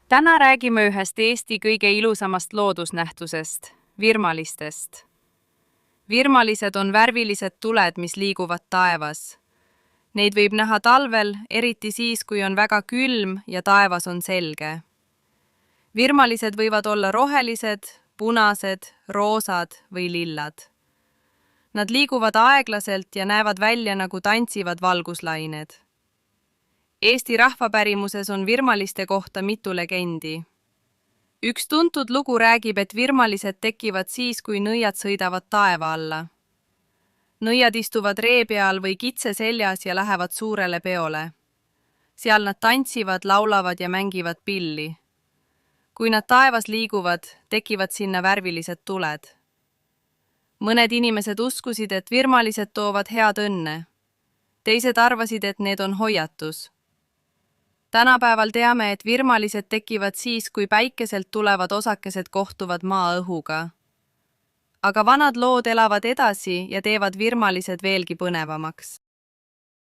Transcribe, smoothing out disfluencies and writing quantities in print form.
Täna räägime ühest Eesti kõige ilusamast loodusnähtusest, virmalistest. Virmalised on värvilised tuled, mis liiguvad taevas. Neid võib näha talvel, eriti siis, kui on väga külm ja taevas on selge. Virmalised võivad olla rohelised, punased, roosad või lillad. Nad liiguvad aeglaselt ja näevad välja nagu tantsivad valguslained. Eesti rahvapärimuses on virmaliste kohta mitu legendi. Üks tuntud lugu räägib, et virmalised tekivad siis, kui nõiad sõidavad taeva alla. Nõiad istuvad ree peal või kitse seljas ja lähevad suurele peole. Seal nad tantsivad, laulavad ja mängivad pilli. Kui nad taevas liiguvad, tekivad sinna värvilised tuled. Mõned inimesed uskusid, et virmalised toovad head õnne. Teised arvasid, et need on hoiatus. Tänapäeval teame, et virmalised tekivad siis, kui päikeselt tulevad osakesed kohtuvad maa õhuga. Aga vanad lood elavad edasi ja teevad virmalised veelgi põnevamaks.